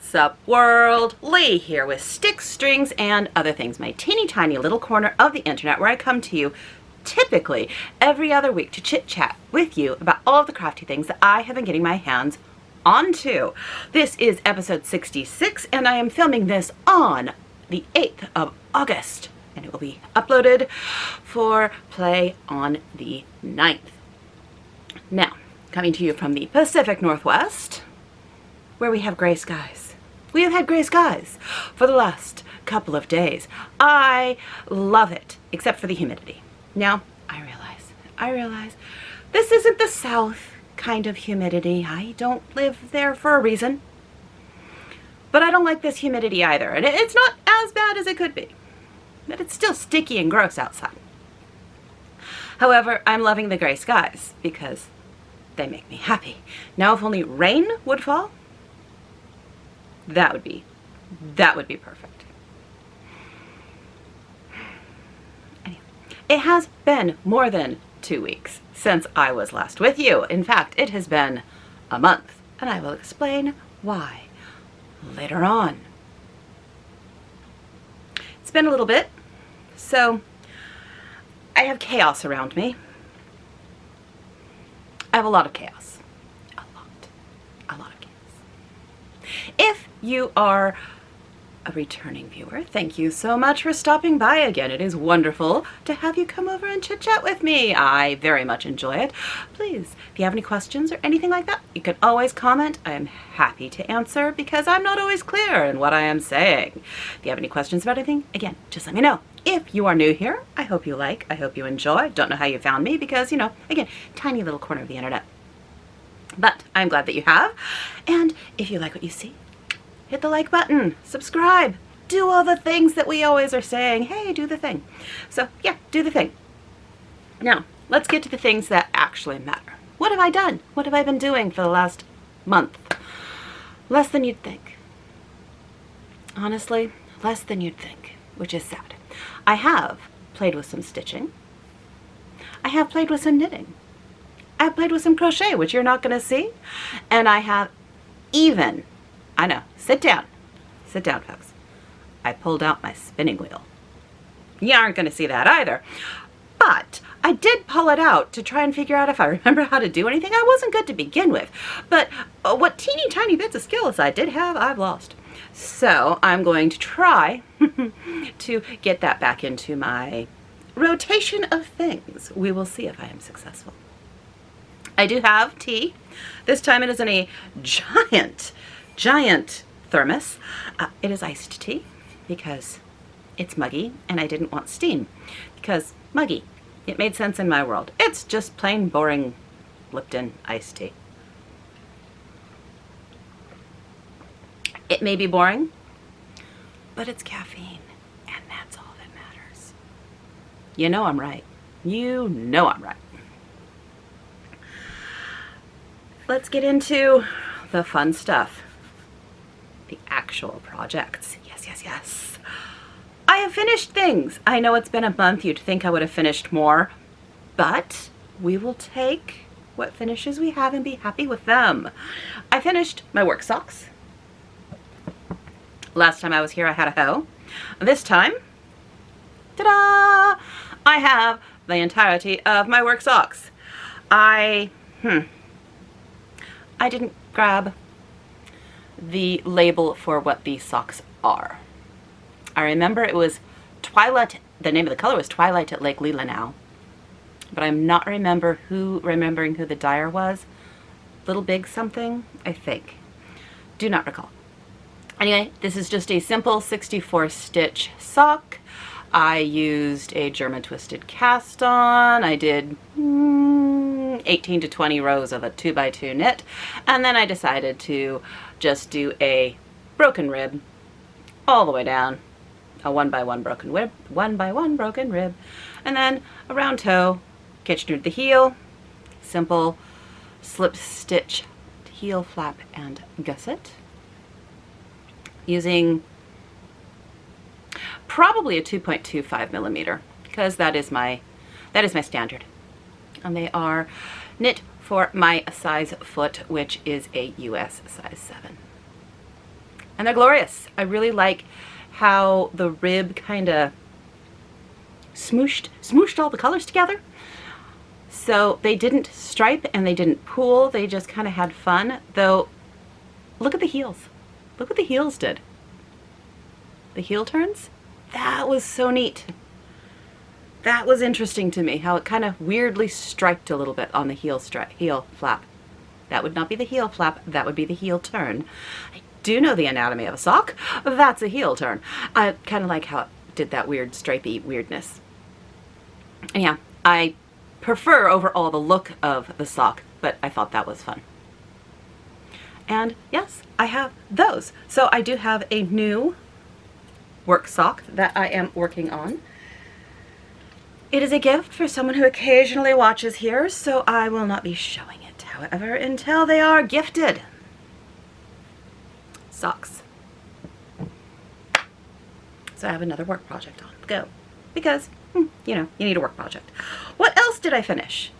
What's up, world? Lee here with Sticks, Strings, and Other Things, my teeny tiny little corner of the internet where I come to you typically every other week to chit chat with you about all of the crafty things that I have been getting my hands onto. This is episode 66 and I am filming this on the 8th of August and it will be uploaded for play on the 9th. Now, coming to you from the Pacific Northwest, where we have gray skies. We have had gray skies for the last couple of days. I love it, except for the humidity. Now, I realize this isn't the South kind of humidity. I don't live there for a reason. But I don't like this humidity either. And it's not as bad as it could be. But it's still sticky and gross outside. However, I'm loving the gray skies because they make me happy. Now, if only rain would fall, that would be perfect. Anyway, it has been more than 2 weeks since I was last with you. In fact, it has been a month, and I will explain why later on. It's been a little bit, so I have chaos around me. I have a lot of chaos. A lot of chaos. If you are a returning viewer, thank you so much for stopping by again. It is wonderful to have you come over and chit chat with me. I very much enjoy it. Please, if you have any questions or anything like that, you can always comment. I am happy to answer because I'm not always clear in what I am saying. If you have any questions about anything, again, just let me know. If you are new here, I hope you enjoy. Don't know how you found me because, again, tiny little corner of the internet. But I'm glad that you have. And if you like what you see, hit the like button, subscribe, do all the things that we always are saying. Hey, do the thing. So yeah, do the thing. Now, let's get to the things that actually matter. What have I done? What have I been doing for the last month? Less than you'd think. Honestly, less than you'd think, which is sad. I have played with some stitching. I have played with some knitting. I've played with some crochet, which you're not going to see. And I have even, I know, sit down, folks. I pulled out my spinning wheel. You aren't going to see that either. But I did pull it out to try and figure out if I remember how to do anything. I wasn't good to begin with. But what teeny tiny bits of skills I did have, I've lost. So I'm going to try to get that back into my rotation of things. We will see if I am successful. I do have tea. This time it is in a giant thermos. It is iced tea because it's muggy and I didn't want steam because muggy. It made sense in my world. It's just plain boring Lipton iced tea. It may be boring, but it's caffeine and that's all that matters. You know I'm right. You know I'm right. Let's get into the fun stuff. The actual projects. Yes. I have finished things. I know it's been a month. You'd think I would have finished more, but we will take what finishes we have and be happy with them. I finished my work socks. Last time I was here, I had a hoe. This time, ta-da! I have the entirety of my work socks. I didn't grab the label for what these socks are. I remember it was Twilight, the name of the color was Twilight at Lake Leelanau, but I'm not remembering who the dyer was. Little Big something, I think. Do not recall. Anyway, this is just a simple 64 stitch sock. I used a German twisted cast on. I did 18 to 20 rows of a 2x2 knit, and then I decided to just do a broken rib all the way down, a 1x1 broken rib, 1x1 broken rib, and then a round toe, Kitchener the heel, simple slip stitch heel flap and gusset, using probably a 2.25 millimeter because that is my standard. And they are knit for my size foot, which is a US size 7. and they're glorious. I really like how the rib kind of smooshed all the colors together. So they didn't stripe and they didn't pool, they just kind of had fun. Though, look at the heels. Look what the heels did. The heel turns? That was so neat. That was interesting to me, how it kind of weirdly striped a little bit on the heel flap. That would not be the heel flap, that would be the heel turn. I do know the anatomy of a sock. That's a heel turn. I kind of like how it did that weird stripey weirdness. And yeah, I prefer overall the look of the sock, but I thought that was fun. And yes, I have those. So I do have a new work sock that I am working on. It is a gift for someone who occasionally watches here, so I will not be showing it, however, until they are gifted. Socks. So I have another work project on the go, because, you know, you need a work project. What else did I finish?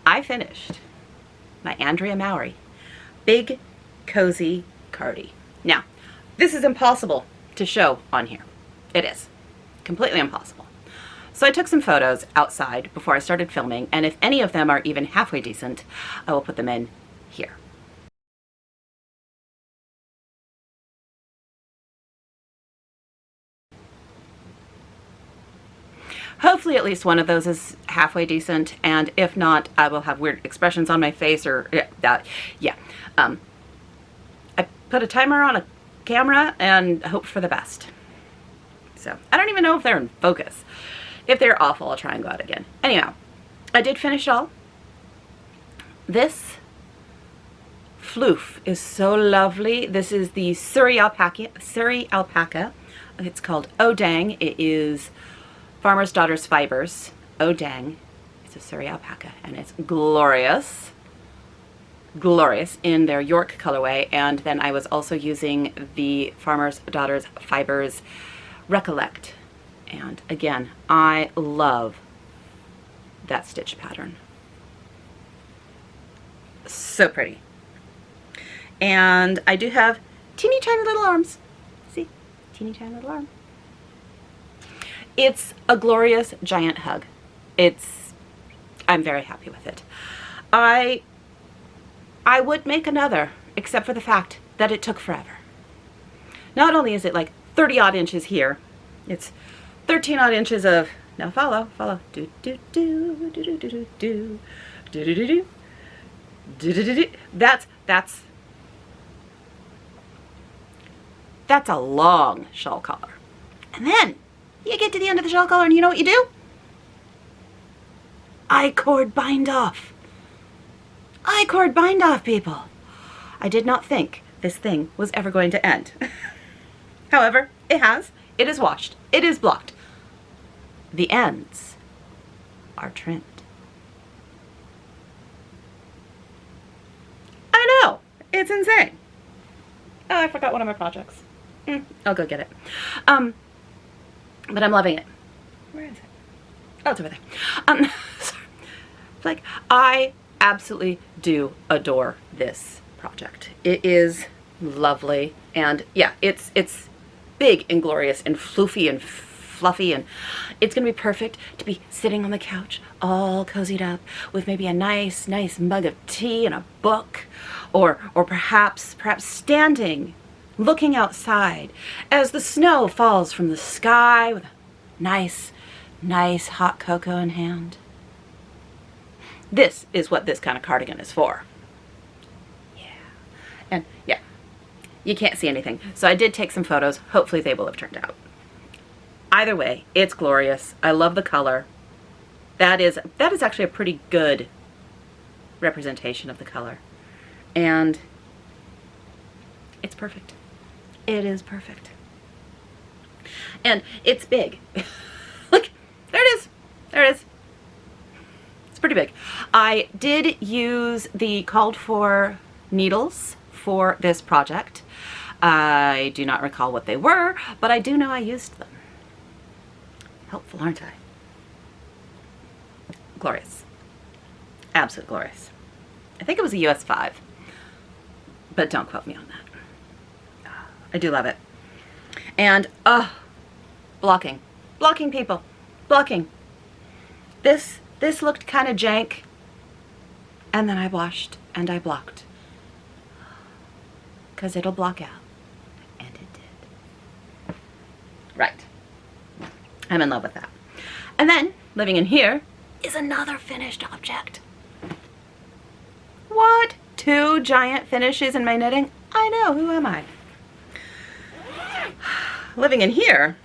I finished my Andrea Mowry Big Cozy Cardi. Now, this is impossible to show on here. It is. Completely impossible. So I took some photos outside before I started filming, and if any of them are even halfway decent, I will put them in here. Hopefully at least one of those is halfway decent, and if not, I will have weird expressions on my face or that. Yeah. I put a timer on a camera and hoped for the best. So I don't even know if they're in focus. If they're awful, I'll try and go out again. Anyhow, I did finish it all. This floof is so lovely. This is the Surrey alpaca. It's called Oh Dang. It is Farmer's Daughter's Fibers. Oh Dang. It's a Surrey alpaca, and it's glorious. Glorious in their York colorway. And then I was also using the Farmer's Daughter's Fibers Recollect. And again, I love that stitch pattern. So pretty. And I do have teeny tiny little arms. See? Teeny tiny little arm. It's a glorious giant hug. I'm very happy with it. I would make another, except for the fact that it took forever. Not only is it like 30 odd inches here, it's 13 odd inches of, now follow, do do do do do do do do do do do do do do. That's a long shawl collar. And then you get to the end of the shawl collar and you know what you do? I-cord bind off. I-cord bind off, people. I did not think this thing was ever going to end. However, it has. It is washed. It is blocked. The ends are trimmed. I know. It's insane. Oh, I forgot one of my projects. I'll go get it. But I'm loving it. Where is it? Oh, it's over there. Sorry. Like, I absolutely do adore this project. It is lovely, and yeah, it's big and glorious and floofy and fluffy, and it's gonna be perfect to be sitting on the couch all cozied up with maybe a nice mug of tea and a book, or perhaps standing looking outside as the snow falls from the sky with a nice hot cocoa in hand. This is what this kind of cardigan is for. Yeah. And yeah, you can't see anything. So I did take some photos. Hopefully they will have turned out. Either way, it's glorious. I love the color. That is actually a pretty good representation of the color. And it's perfect. It is perfect. And it's big. Look, there it is. There it is. It's pretty big. I did use the called for needles for this project. I do not recall what they were, but I do know I used them. Helpful, aren't I? Glorious. Absolute glorious. I think it was a US 5. but don't quote me on that. I do love it. And, blocking. Blocking, people. Blocking. This looked kind of jank. And then I washed and I blocked. Because it'll block out. And it did. Right. I'm in love with that. And then, living in here, is another finished object. What? 2 giant finishes in my knitting? I know, who am I? Living in here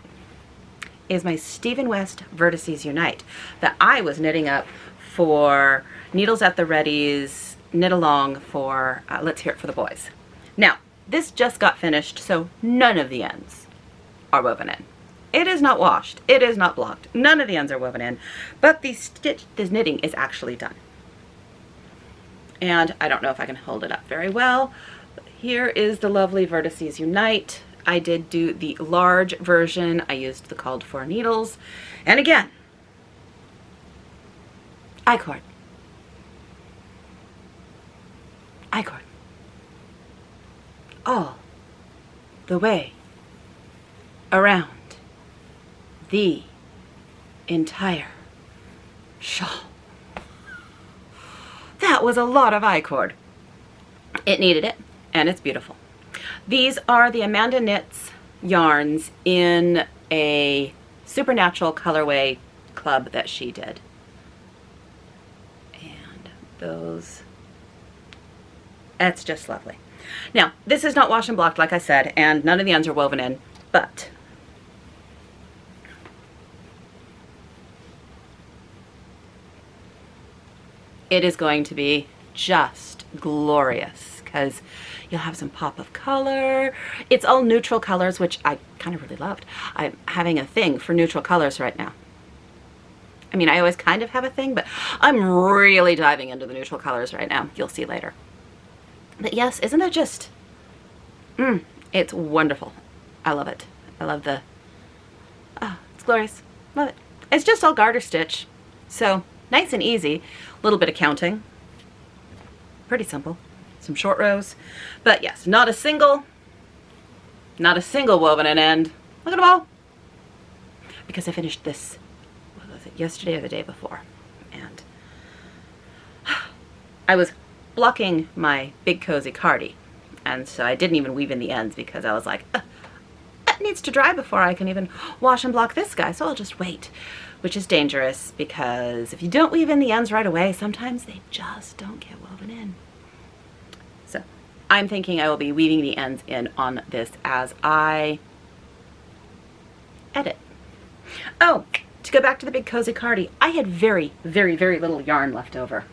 is my Stephen West Vertices Unite that I was knitting up for Needles at the Ready's Knit Along for Let's Hear It for the Boys. Now, this just got finished, so none of the ends are woven in. It is not washed. It is not blocked. None of the ends are woven in, but this knitting is actually done. And I don't know if I can hold it up very well. But here is the lovely Vertices Unite. I did do the large version. I used the called for needles. And again, I-cord. I-cord. All the way around the entire shawl. That was a lot of I-cord. It needed it, and it's beautiful. These are the Amanda Knits yarns in a Supernatural colorway club that she did. And those, that's just lovely. Now, this is not wash and blocked, like I said, and none of the ends are woven in, but it is going to be just glorious because you'll have some pop of color. It's all neutral colors, which I kind of really loved. I'm having a thing for neutral colors right now. I mean, I always kind of have a thing, but I'm really diving into the neutral colors right now. You'll see later. But yes, isn't that just, it's wonderful. I love it. I love the, it's glorious. Love it. It's just all garter stitch. So nice and easy. A little bit of counting. Pretty simple. Some short rows. But yes, not a single woven in end. Look at them all. Because I finished this, what was it, yesterday or the day before. And I was blocking my big cozy cardi. And so I didn't even weave in the ends because I was like, that needs to dry before I can even wash and block this guy. So I'll just wait. Which is dangerous because if you don't weave in the ends right away, sometimes they just don't get woven in. So I'm thinking I will be weaving the ends in on this as I edit. Oh, to go back to the big cozy cardi, I had very, very, very little yarn left over.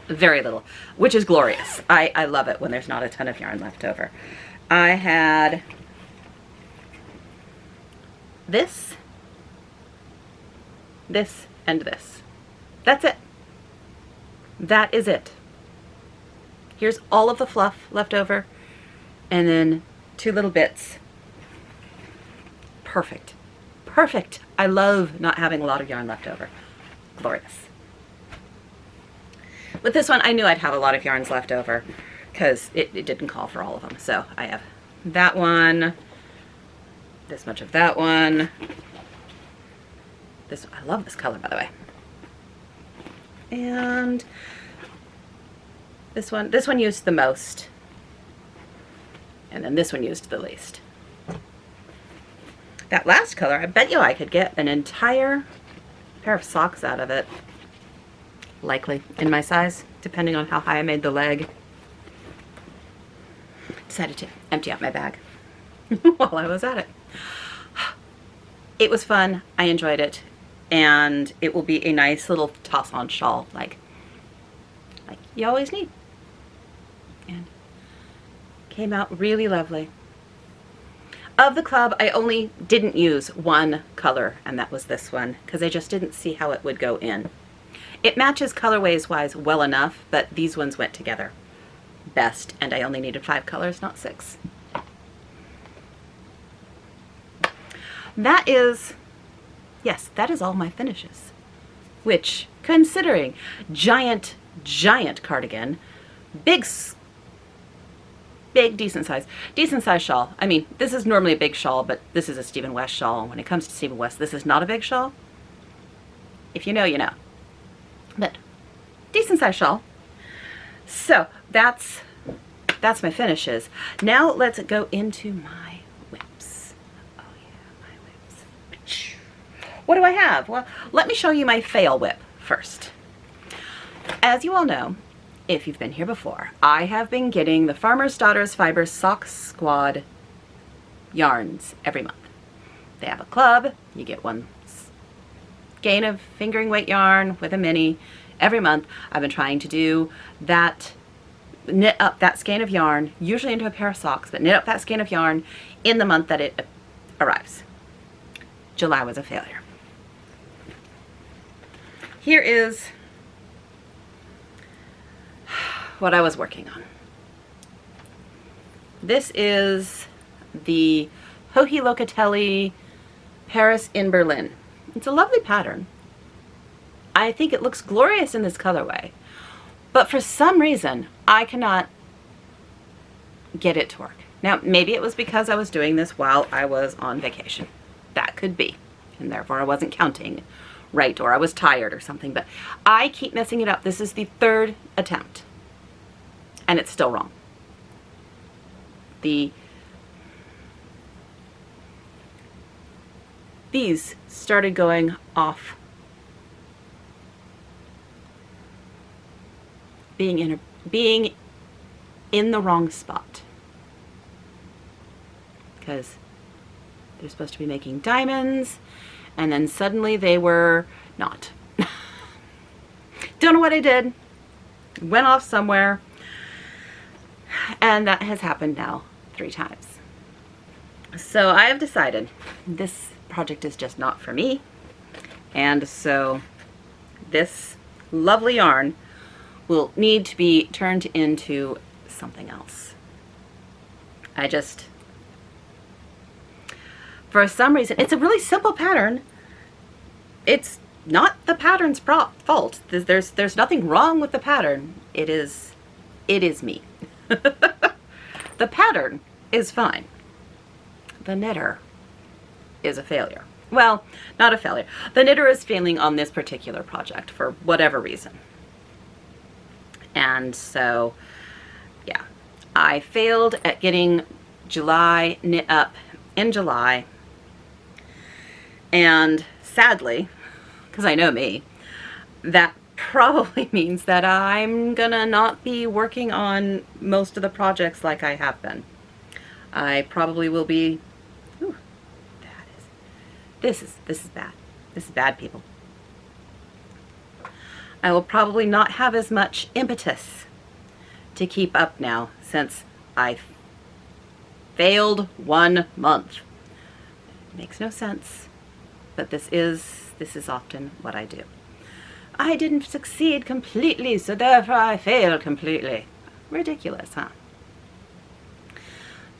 Very little, which is glorious. I love it when there's not a ton of yarn left over. I had this, and this. That's it. That is it. Here's all of the fluff left over, and then 2 little bits. Perfect. Perfect. I love not having a lot of yarn left over. Glorious. With this one, I knew I'd have a lot of yarns left over because it didn't call for all of them. So I have that one, this much of that one. This, I love this color, by the way. And this one used the most. And then this one used the least. That last color, I bet you I could get an entire pair of socks out of it. Likely in my size, depending on how high I made the leg. Decided to empty out my bag while I was at it. It was fun. I enjoyed it. And it will be a nice little toss-on shawl like you always need. And came out really lovely. Of the club, I only didn't use one color, and that was this one, because I just didn't see how it would go in. It matches colorways-wise well enough, but these ones went together best, and I only needed 5 colors, not 6. That is, yes, that is all my finishes. Which, considering giant cardigan, big big, decent size shawl. I mean, this is normally a big shawl, but this is a Stephen West shawl. When it comes to Stephen West, this is not a big shawl. If you know, you know. But decent size shawl. So that's my finishes. Now let's go into my whips. Oh yeah, my whips. What do I have? Well, let me show you my fail whip first. As you all know, if you've been here before, I have been getting the Farmer's Daughters Fiber Sock Squad yarns every month. They have a club. You get one skein of fingering weight yarn with a mini every month. I've been trying to do that, knit up that skein of yarn, usually into a pair of socks, but knit up that skein of yarn in the month that it arrives. July was a failure. Here is what I was working on. This is the Joji Locatelli Paris in Berlin. It's a lovely pattern. I think it looks glorious in this colorway, but for some reason I cannot get it to work. Now, maybe it was because I was doing this while I was on vacation. That could be, and therefore I wasn't counting right, or I was tired or something, but I keep messing it up. This is the third attempt, and it's still wrong. These started going off, being in the wrong spot, because they're supposed to be making diamonds, and then suddenly they were not. Don't know what I did. Went off somewhere, and that has happened now 3 times. So I have decided this project is just not for me, and so this lovely yarn will need to be turned into something else. For some reason, it's a really simple pattern. It's not the pattern's fault. There's nothing wrong with the pattern. It is me. The pattern is fine. The knitter is a failure. Well, not a failure. The knitter is failing on this particular project for whatever reason. And so, yeah, I failed at getting July knit up in July. And sadly, because I know me, that probably means that I'm gonna not be working on most of the projects like I have been. I probably will be, ooh, this is bad. This is bad, people. I will probably not have as much impetus to keep up now since I failed 1 month. Makes no sense, but this is often what I do. I didn't succeed completely, so therefore I failed completely. Ridiculous, huh?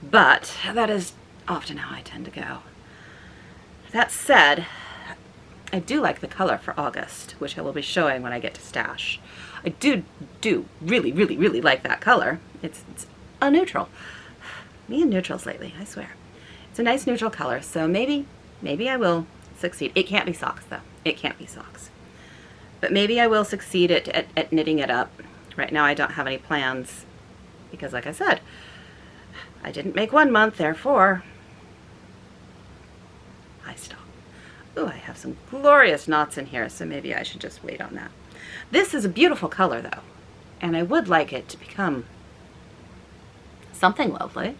But that is often how I tend to go. That said, I do like the color for August, which I will be showing when I get to stash. I do really, really, really like that color. It's a neutral. Me and neutrals lately, I swear. It's a nice neutral color, so maybe I will succeed. It can't be socks, though. It can't be socks. But maybe I will succeed at knitting it up. Right now I don't have any plans because, like I said, I didn't make 1 month, therefore I stop. Ooh, I have some glorious knots in here, so maybe I should just wait on that. This is a beautiful color, though, and I would like it to become something lovely.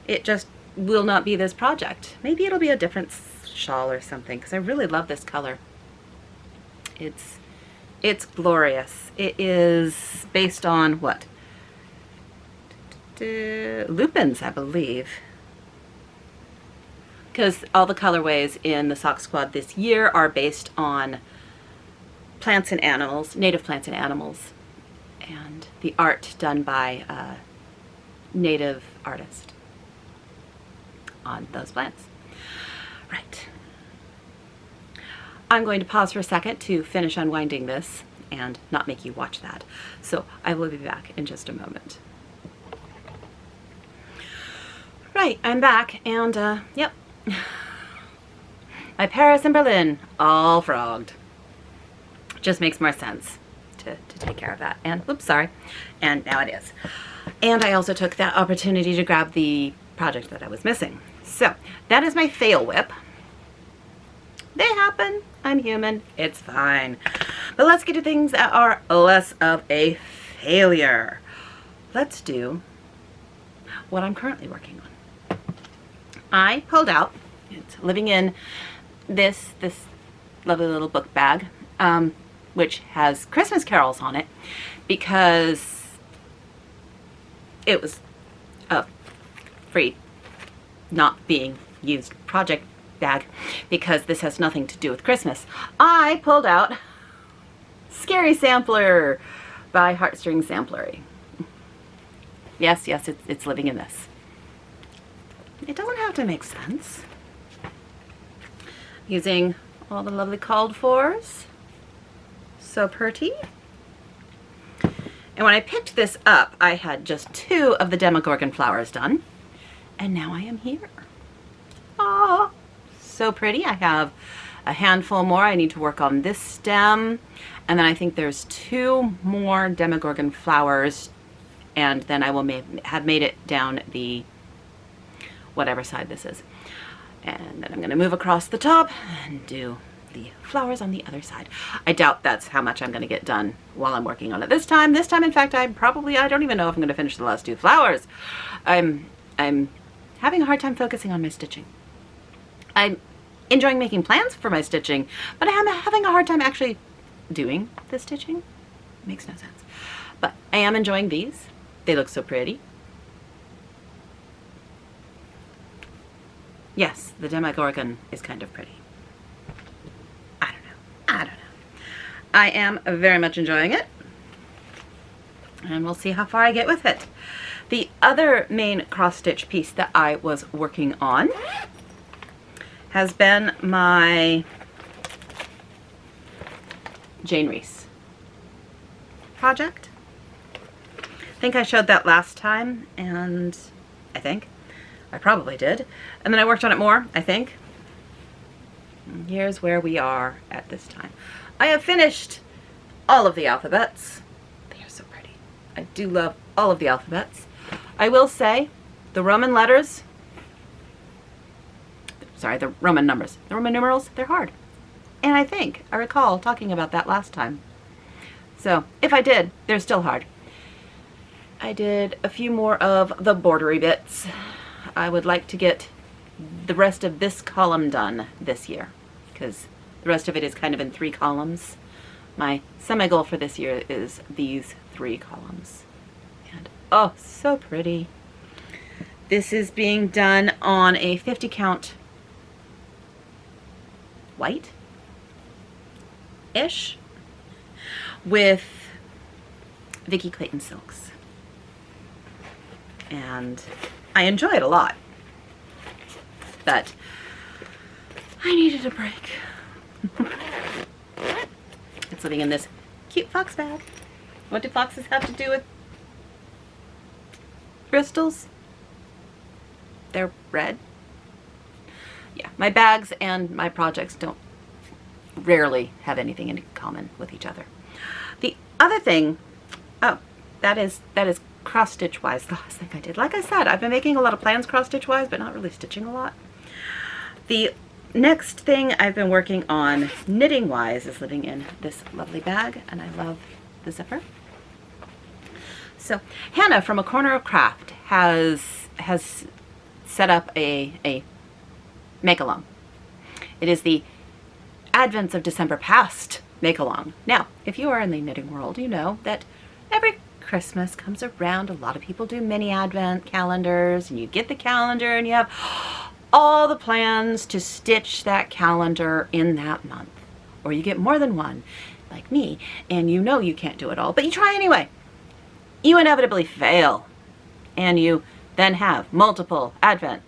It just will not be this project. Maybe it'll be a different shawl or something, because I really love this color. It's glorious. It is based on what? Lupins, I believe. Because all the colorways in the Sock Squad this year are based on plants and animals, native plants and animals, and the art done by a native artist on those plants. Right. I'm going to pause for a second to finish unwinding this and not make you watch that. So I will be back in just a moment. Right, I'm back, and yep. My Paris and Berlin, all frogged. Just makes more sense to take care of that. And, oops, sorry. And now it is. And I also took that opportunity to grab the project that I was missing. So, that is my fail whip. They happen. I'm human. It's fine. But let's get to things that are less of a failure. Let's do what I'm currently working on. I pulled out, it's living in this lovely little book bag, which has Christmas carols on it, because it was a free, not being used project bag, because this has nothing to do with Christmas. I pulled out Scary Sampler by Heartstring Samplery. Yes, it's living in this. It doesn't have to make sense. Using all the lovely called fors. So pretty. And when I picked this up, I had just 2 of the Demogorgon flowers done. And now I am here. Oh, so pretty. I have a handful more. I need to work on this stem. And then I think there's 2 more Demogorgon flowers. And then I will have made it down the whatever side this is. And then I'm going to move across the top and do the flowers on the other side. I doubt that's how much I'm going to get done while I'm working on it this time. This time, in fact, I don't even know if I'm going to finish the last 2 flowers. I'm having a hard time focusing on my stitching. I'm enjoying making plans for my stitching, but I'm having a hard time actually doing the stitching. It makes no sense. But I am enjoying these. They look so pretty. Yes, the Demogorgon is kind of pretty. I don't know. I am very much enjoying it. And we'll see how far I get with it. The other main cross-stitch piece that I was working on has been my Jane Reese project. I think I showed that last time, and I probably did. And then I worked on it more, I think. And here's where we are at this time. I have finished all of the alphabets. They are so pretty. I do love all of the alphabets. I will say the Roman letters, sorry, the Roman numbers, the Roman numerals, they're hard. And I recall talking about that last time. So if I did, they're still hard. I did a few more of the bordery bits. I would like to get the rest of this column done this year, because the rest of it is kind of in 3 columns. My semi-goal for this year is these 3 columns. And oh, so pretty. This is being done on a 50 count white-ish with Vicki Clayton silks. And I enjoy it a lot, but I needed a break. It's living in this cute fox bag. What do foxes have to do with crystals? They're red. Yeah, my bags and my projects don't rarely have anything in common with each other. The other thing, oh, that is cross-stitch wise, the last thing I did. Like I said, I've been making a lot of plans cross-stitch wise, but not really stitching a lot. The next thing I've been working on knitting wise is living in this lovely bag, and I love the zipper. So Hannah from A Corner of Craft has set up a make-along. It is the Advents of December Past make-along. Now, if you are in the knitting world, you know that every Christmas comes around, a lot of people do mini advent calendars, and you get the calendar and you have all the plans to stitch that calendar in that month. Or you get more than one, like me, and you know you can't do it all, but you try anyway. You inevitably fail, and you then have multiple advent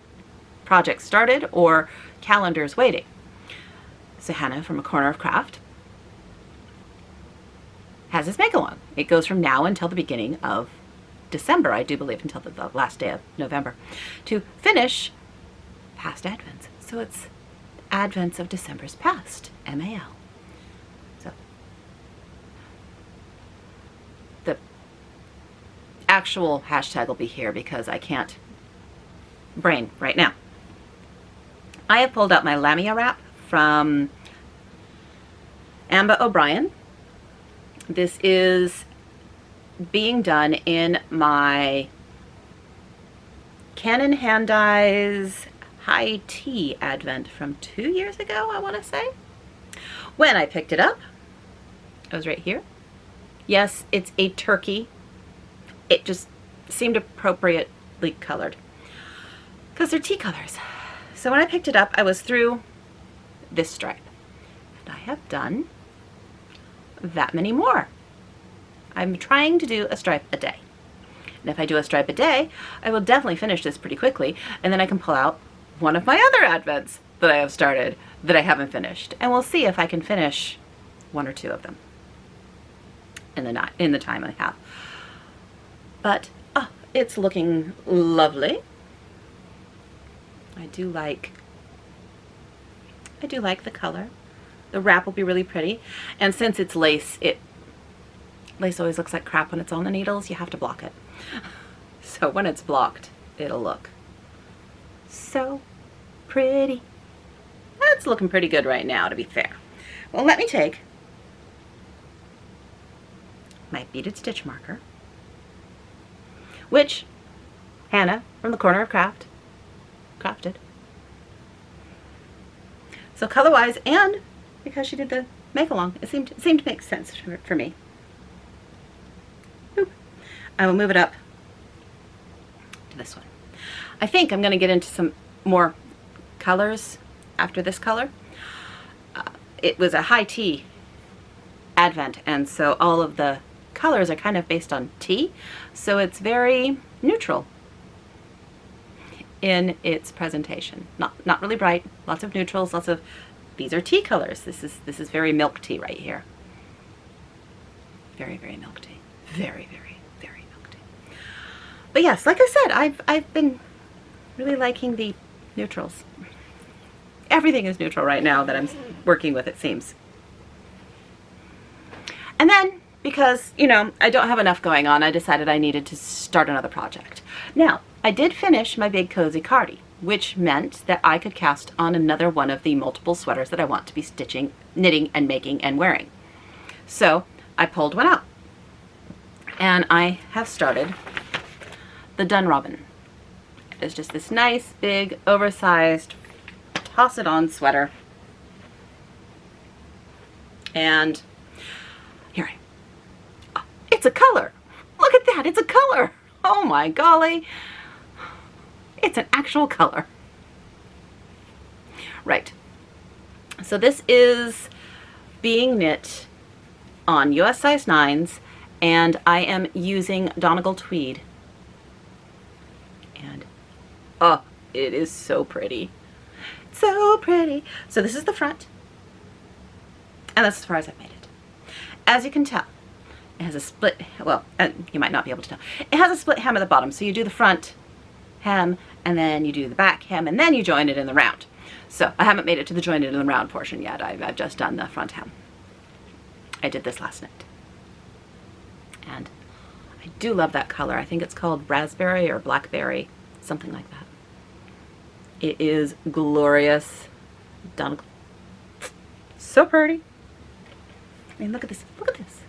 projects started or calendars waiting. So Hannah from A Corner of Craft has this make-along. It goes from now until the beginning of December, I do believe, until the last day of November, to finish past Advents. So it's Advents of December's Past, MAL. So the actual hashtag will be here because I can't brain right now. I have pulled out my Lamia wrap from Amba O'Brien. This is being done in my Canon Hand Dyes High Tea Advent from 2 years ago, I want to say. When I picked it up, it was right here. Yes, it's a turkey. It just seemed appropriately colored because they're tea colors. So when I picked it up, I was through this stripe. And I have done that many more. I'm trying to do a stripe a day. And if I do a stripe a day, I will definitely finish this pretty quickly, and then I can pull out one of my other Advents that I have started that I haven't finished. And we'll see if I can finish 1 or 2 of them in the time I have. But it's looking lovely. I do like the color. The wrap will be really pretty. And since it's lace, lace always looks like crap when it's on the needles. You have to block it. So when it's blocked, it'll look so pretty. That's looking pretty good right now, to be fair. Well, let me take my beaded stitch marker, which Hannah from the Corner of crafted. So color-wise, and because she did the make-along, it seemed to make sense for me. Boop. I will move it up to this one. I think I'm going to get into some more colors after this color. It was a high tea Advent, and so all of the colors are kind of based on tea, so it's very neutral in its presentation. Not really bright, lots of neutrals, these are tea colors. This is very milk tea right here. Very, very milk tea. Very, very, very milk tea. But yes, like I said, I've been really liking the neutrals. Everything is neutral right now that I'm working with, it seems. And then, because, I don't have enough going on, I decided I needed to start another project. Now, I did finish my big cozy cardi, which meant that I could cast on another one of the multiple sweaters that I want to be stitching, knitting, and making and wearing. So I pulled one out, and I have started the Dun Robin. It's just this nice, big, oversized, toss-it-on sweater. And here, it's a color. Look at that, it's a color. Oh my golly. It's an actual color. Right. So this is being knit on US size 9s, and I am using Donegal tweed. And oh, it is so pretty. So pretty. So this is the front, and that's as far as I've made it. As you can tell, it has a split, well, you might not be able to tell. It has a split hem at the bottom, so you do the front hem, and then you do the back hem, and then you join it in the round. So I haven't made it to the joined in the round portion yet. I've just done the front hem. I did this last night. And I do love that color. I think it's called raspberry or blackberry, something like that. It is glorious. Done. So pretty. I mean, look at this. Look at this.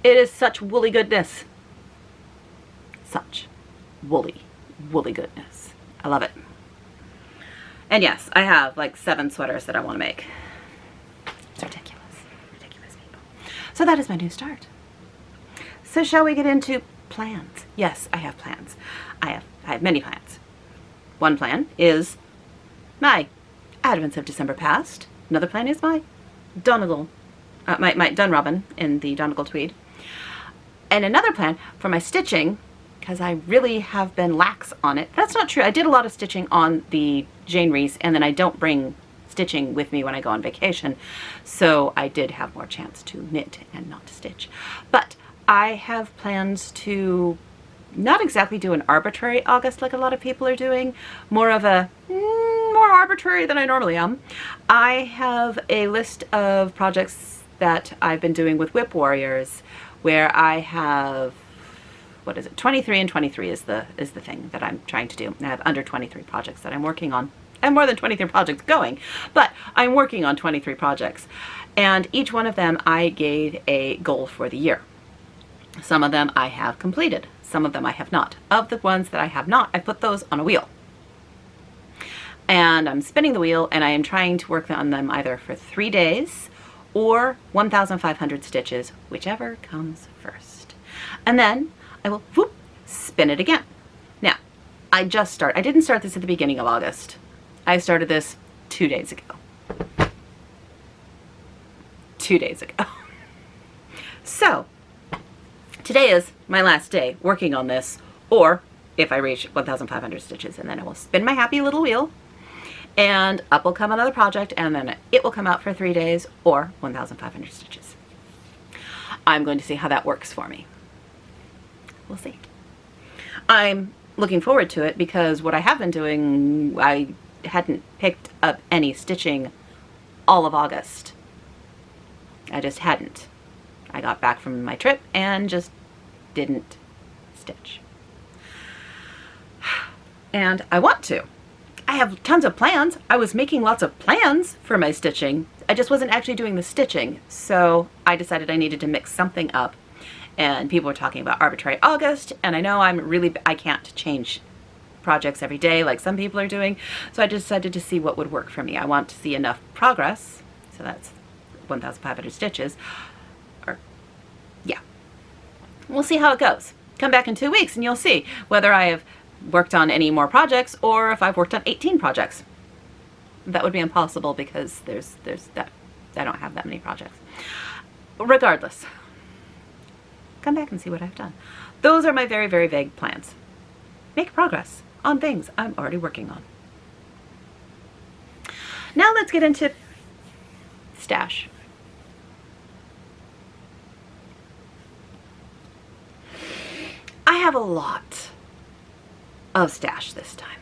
It is such woolly goodness. Such woolly goodness. I love it. And yes, I have like 7 sweaters that I want to make. It's ridiculous. Ridiculous, people. So that is my new start. So shall we get into plans? Yes, I have plans. I have many plans. One plan is my Advents of December Past. Another plan is my Donegal, my Dun Robin in the Donegal tweed. And another plan for my stitching, because I really have been lax on it. That's not true. I did a lot of stitching on the Jane Reese, and then I don't bring stitching with me when I go on vacation, so I did have more chance to knit and not to stitch. But I have plans to not exactly do an arbitrary August like a lot of people are doing, more of a more arbitrary than I normally am. I have a list of projects that I've been doing with Whip Warriors where I have, what is it, 23 and 23 is the thing that I'm trying to do. I have under 23 projects that I'm working on. I have more than 23 projects going, but I'm working on 23 projects. And each one of them I gave a goal for the year. Some of them I have completed. Some of them I have not. Of the ones that I have not, I put those on a wheel. And I'm spinning the wheel and I am trying to work on them either for 3 days or 1,500 stitches, whichever comes first. And then I will whoop, spin it again. Now, I didn't start this at the beginning of August. I started this 2 days ago. 2 days ago. So, today is my last day working on this, or if I reach 1,500 stitches, and then I will spin my happy little wheel, and up will come another project, and then it will come out for 3 days, or 1,500 stitches. I'm going to see how that works for me. We'll see. I'm looking forward to it because what I have been doing, I hadn't picked up any stitching all of August. I just hadn't. I got back from my trip and just didn't stitch. And I want to. I have tons of plans. I was making lots of plans for my stitching. I just wasn't actually doing the stitching. So I decided I needed to mix something up. And people were talking about arbitrary August, and I know I can't change projects every day like some people are doing. So I decided to see what would work for me. I want to see enough progress. So that's 1,500 stitches. Yeah. We'll see how it goes. Come back in 2 weeks and you'll see whether I have worked on any more projects or if I've worked on 18 projects. That would be impossible because I don't have that many projects. Regardless, come back and see what I've done. Those are my very, very vague plans. Make progress on things I'm already working on. Now let's get into stash. I have a lot of stash this time.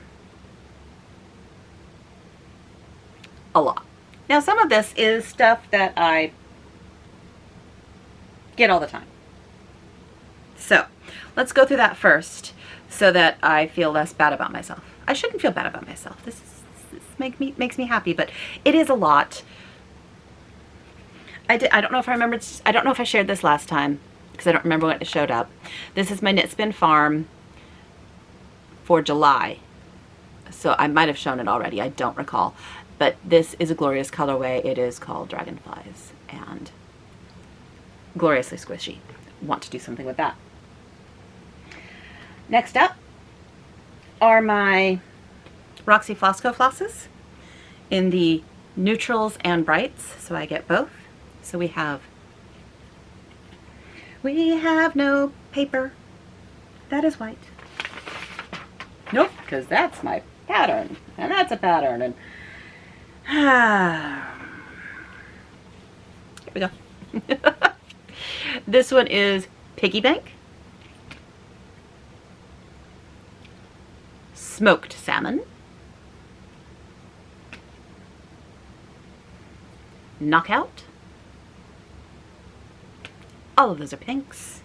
A lot. Now some of this is stuff that I get all the time. So let's go through that first so that I feel less bad about myself. I shouldn't feel bad about myself. This makes me happy, but it is a lot. I don't know if I remembered, I don't know if I shared this last time because I don't remember when it showed up. This is my Knit Spin Farm for July. So I might have shown it already, I don't recall. But this is a glorious colorway. It is called Dragonflies and gloriously squishy. Want to do something with that. Next up are my Roxy Flosco flosses in the neutrals and brights, so I get both. So we have no paper that is white. Nope, because that's my pattern, and that's a pattern, and here we go. This one is Piggy Bank, Smoked Salmon, Knockout. All of those are pinks.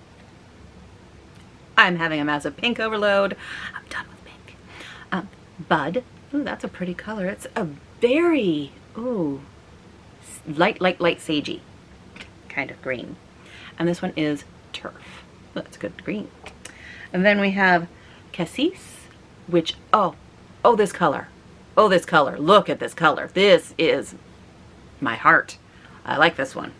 I'm having a massive pink overload. I'm done with pink. Bud. Ooh, that's a pretty color. It's a very, light sagey kind of green. And this one is Turf. Oh, that's good green. And then we have Cassis, which, this color. Oh, this color. Look at this color. This is my heart. I like this one.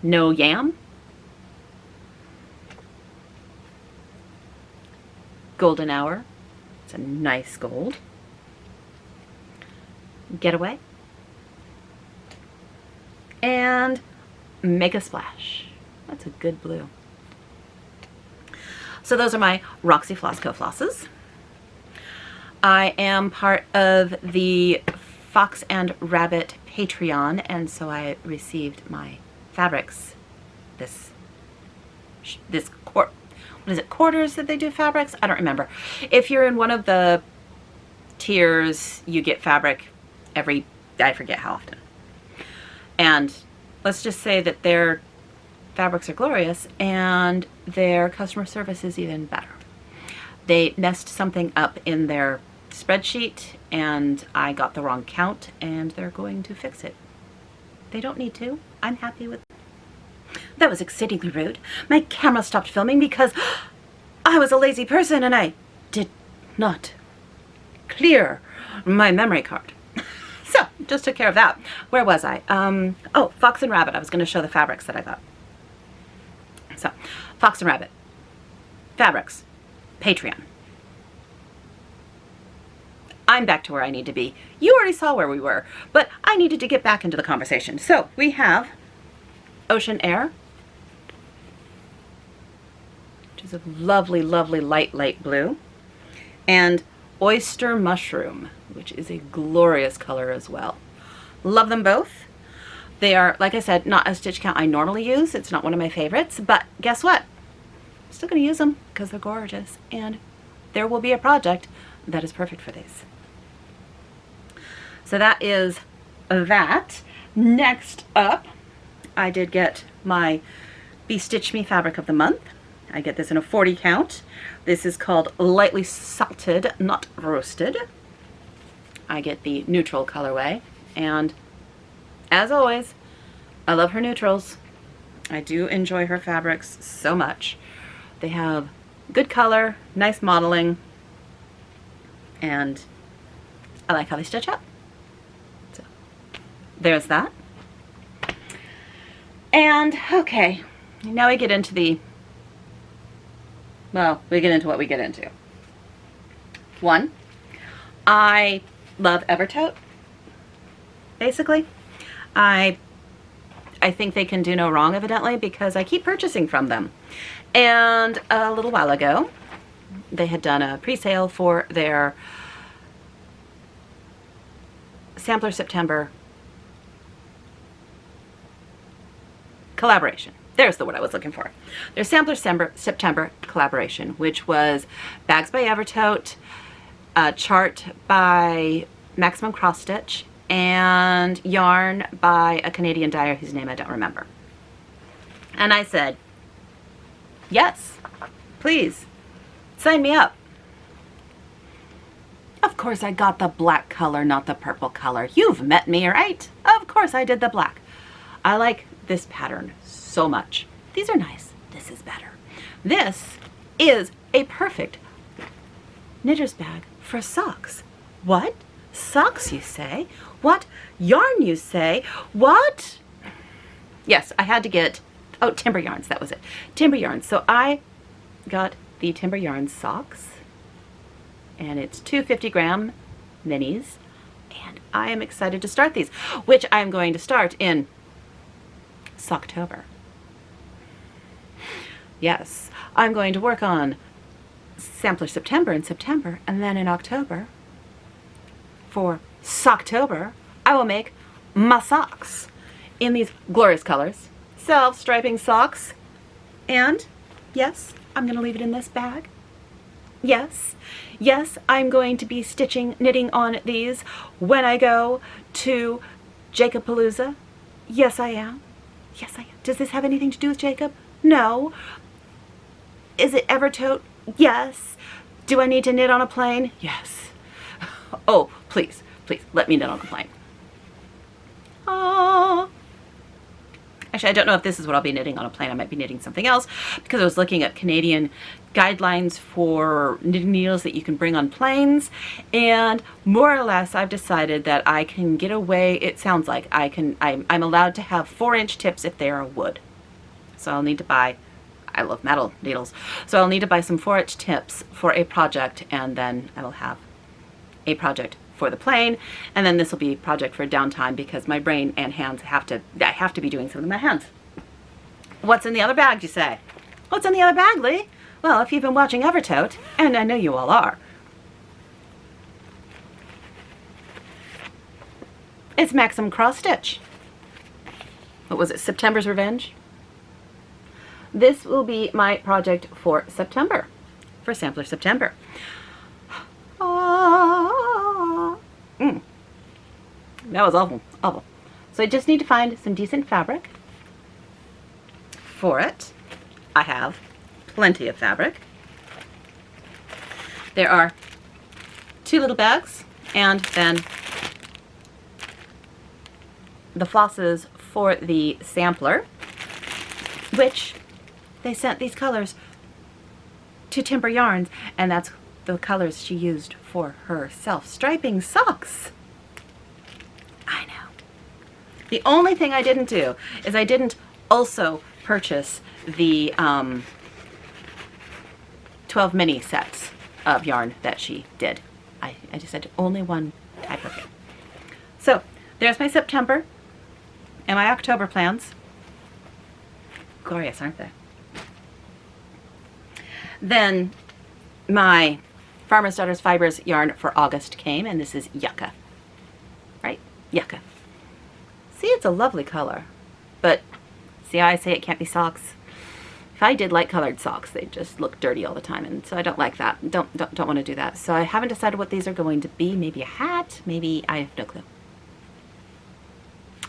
No Yam. Golden Hour. It's a nice gold. Getaway. And Make a Splash. That's a good blue. So those are my Roxy Flosco flosses. I am part of the Fox and Rabbit Patreon, and so I received my fabrics. What is it, quarters that they do fabrics? I don't remember. If you're in one of the tiers, you get fabric every, I forget how often. And let's just say that their fabrics are glorious and their customer service is even better. They messed something up in their spreadsheet and I got the wrong count and they're going to fix it. They don't need to. I'm happy with it. That was exceedingly rude. My camera stopped filming because I was a lazy person and I did not clear my memory card. So, just took care of that. Where was I? Oh, Fox and Rabbit. I was going to show the fabrics that I got. So, Fox and Rabbit. Fabrics. Patreon. I'm back to where I need to be. You already saw where we were, but I needed to get back into the conversation. So, we have Ocean Air, which is a lovely, lovely light blue, and Oyster Mushroom, which is a glorious color as well. Love them both. They are, like I said, not a stitch count I normally use. It's not one of my favorites, but guess what? I'm still going to use them because they're gorgeous, and there will be a project that is perfect for these. So that is that. Next up, I did get my Bestitch Me Fabric of the Month. I get this in a 40 count. This is called Lightly Salted, Not Roasted. I get the neutral colorway, and as always, I love her neutrals. I do enjoy her fabrics so much. They have good color, nice modeling, and I like how they stitch up. So there's that. And okay, now we get into we get into what we get into. One, I love Evertote. Basically, I think they can do no wrong, evidently, because I keep purchasing from them. And a little while ago, they had done a pre-sale for their Sampler September collaboration. There's the word I was looking for. Their Sampler September collaboration, which was bags by Evertote, a chart by Maximum Cross Stitch, and yarn by a Canadian dyer whose name I don't remember. And I said, yes, please, sign me up. Of course I got the black color, not the purple color. You've met me, right? Of course I did the black. I like this pattern so much. These are nice. This is better. This is a perfect knitter's bag for socks. What? Socks, you say? What? Yarn, you say? What? Yes, I had to get, oh, Timber Yarns, that was it. Timber Yarns. So I got the Timber Yarns socks, and it's 250-gram minis, and I am excited to start these, which I'm going to start in Socktober. Yes, I'm going to work on Sampler September in September, and then in October, for Socktober, I will make my socks in these glorious colors. Self-striping socks. And, yes, I'm going to leave it in this bag. Yes, yes, I'm going to be knitting on these when I go to Jacobpalooza. Yes, I am. Yes, I am. Does this have anything to do with Jacob? No. Is it Evertote? Yes. Do I need to knit on a plane? Yes. Oh, please, please, let me knit on a plane. Oh. Actually, I don't know if this is what I'll be knitting on a plane. I might be knitting something else because I was looking at Canadian guidelines for knitting needles that you can bring on planes, and more or less I've decided that I can get away. It sounds like I'm allowed to have 4-inch tips if they are wood. So I'll need to buy, I love metal needles, so I'll need to buy some 4-inch tips for a project, and then I will have a project for the plane, and then this will be a project for downtime because my brain and hands I have to be doing something with my hands. What's in the other bag, you say? What's in the other bag, Lee? Well, if you've been watching Evertote, and I know you all are, it's Maximum Cross Stitch. what was it, September's Revenge? This will be my project for September, for Sampler September. That was awful, awful. So I just need to find some decent fabric for it. I have plenty of fabric. There are 2 little bags, and then the flosses for the sampler, which they sent these colors to Timber Yarns, and that's the colors she used for her self-striping socks. I know. The only thing I didn't do is I didn't also purchase the 12 mini sets of yarn that she did. I just said only one type of it. So there's my September and my October plans. Glorious, aren't they? Then my Farmer's Daughters Fibers yarn for August came, and this is Yucca. Right? Yucca. See, it's a lovely color, but see how I say it can't be socks? If I did light colored socks, they just look dirty all the time, and so I don't like that. Don't want to do that. So I haven't decided what these are going to be. Maybe a hat, maybe, I have no clue.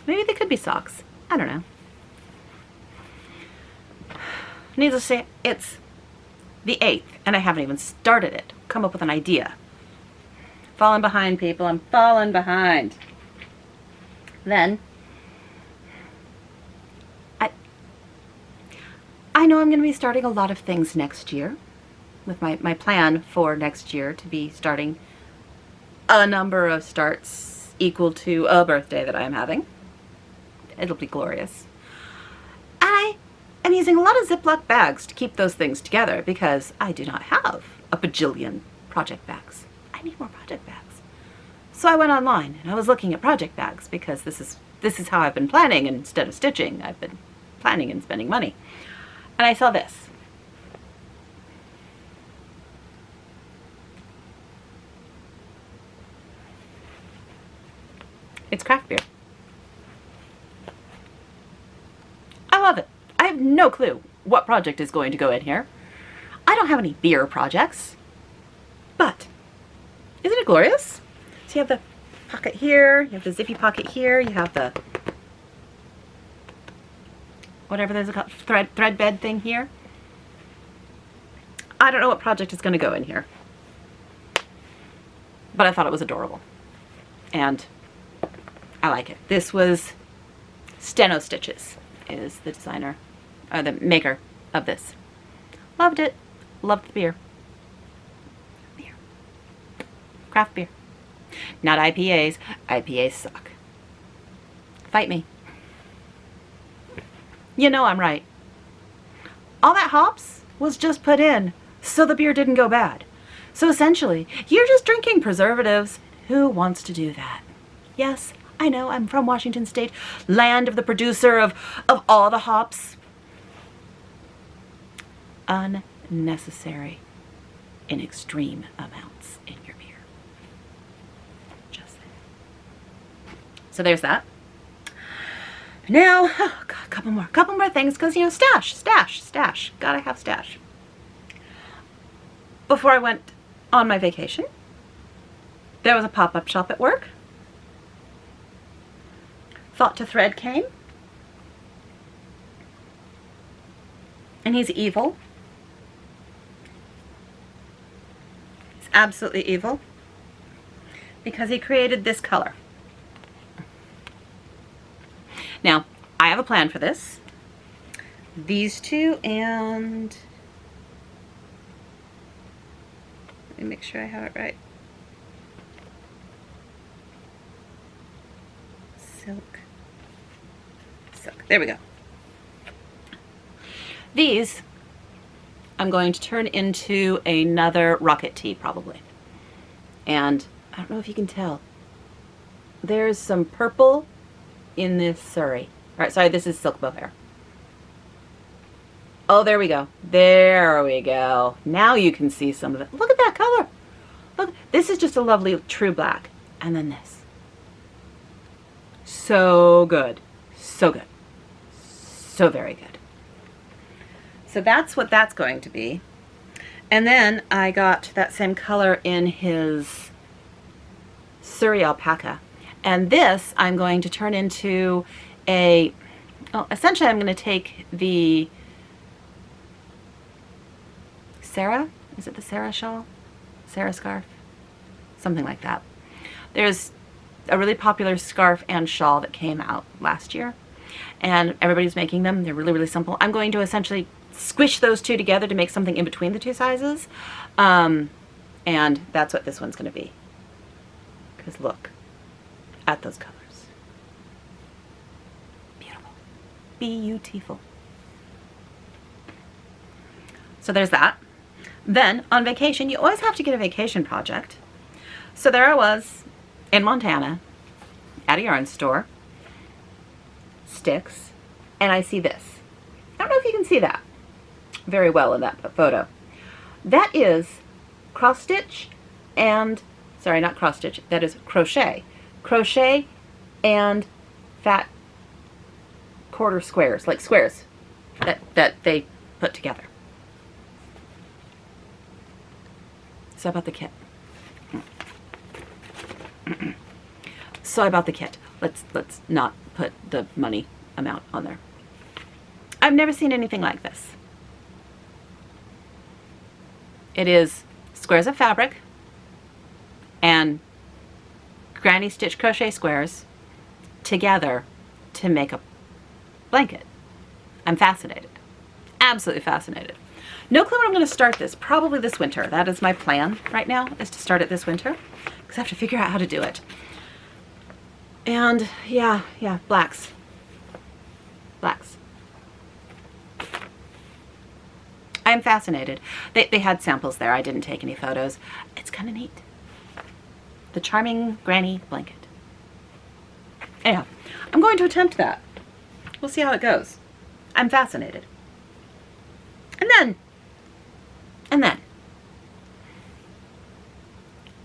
Maybe they could be socks. I don't know. Needless to say, it's the 8th, and I haven't even started it. Come up with an idea. Falling behind, people. I'm falling behind. Then, I know I'm going to be starting a lot of things next year, with my plan for next year to be starting a number of starts equal to a birthday that I am having. It'll be glorious. I am using a lot of Ziploc bags to keep those things together because I do not have a bajillion project bags. I need more project bags. So I went online and I was looking at project bags because this is how I've been planning instead of stitching. I've been planning and spending money. And I saw this. It's craft beer. I love it. I have no clue what project is going to go in here. I don't have any beer projects, but isn't it glorious? So you have the pocket here, you have the zippy pocket here, you have the whatever there's a thread bed thing here. I don't know what project is going to go in here, but I thought it was adorable, and I like it. This was Steno Stitches is the designer, or the maker of this. Loved it. Loved the beer. Beer. Craft beer. Not IPAs. IPAs suck. Fight me. You know I'm right. All that hops was just put in so the beer didn't go bad. So essentially, you're just drinking preservatives. Who wants to do that? Yes, I know, I'm from Washington State, land of the producer of all the hops. Unnecessary in extreme amounts in your beer. Just saying. So there's that. Now, oh God, a couple more things, because, you know, stash. Gotta have stash. Before I went on my vacation, there was a pop-up shop at work. Thought to Thread came. And he's evil. He's absolutely evil. Because he created this color. Now, I have a plan for this. These two, and let me make sure I have it right. Silk. There we go. These I'm going to turn into another rocket tee probably. And I don't know if you can tell. There's some purple in this Surrey. All right, sorry, this is Silk Mohair. Oh, there we go. There we go. Now you can see some of it. Look at that color. Look, this is just a lovely true black. And then this. So good. So good. So very good. So that's what that's going to be. And then I got that same color in his Surrey alpaca. And this I'm going to turn into essentially I'm going to take the Sarah, is it the Sarah shawl? Sarah scarf? Something like that. There's a really popular scarf and shawl that came out last year, and everybody's making them. They're really, really simple. I'm going to essentially squish those two together to make something in between the two sizes, and that's what this one's going to be. Because look at those colors. Beautiful. Beautiful. So there's that. Then on vacation, you always have to get a vacation project. So there I was in Montana at a yarn store, sticks, and I see this. I don't know if you can see that very well in that photo. That is cross stitch and, sorry, not cross stitch, that is crochet. Crochet and fat quarter squares, like squares that they put together. So I bought the kit. So I bought the kit. Let's not put the money amount on there. I've never seen anything like this. It is squares of fabric and granny stitch crochet squares together to make a blanket. I'm fascinated. Absolutely fascinated. No clue when I'm going to start this. Probably this winter. That is my plan right now, is to start it this winter, because I have to figure out how to do it. And yeah, blacks. I'm fascinated. They had samples there. I didn't take any photos. It's kind of neat. The charming granny blanket. Anyhow, I'm going to attempt that. We'll see how it goes. I'm fascinated. And then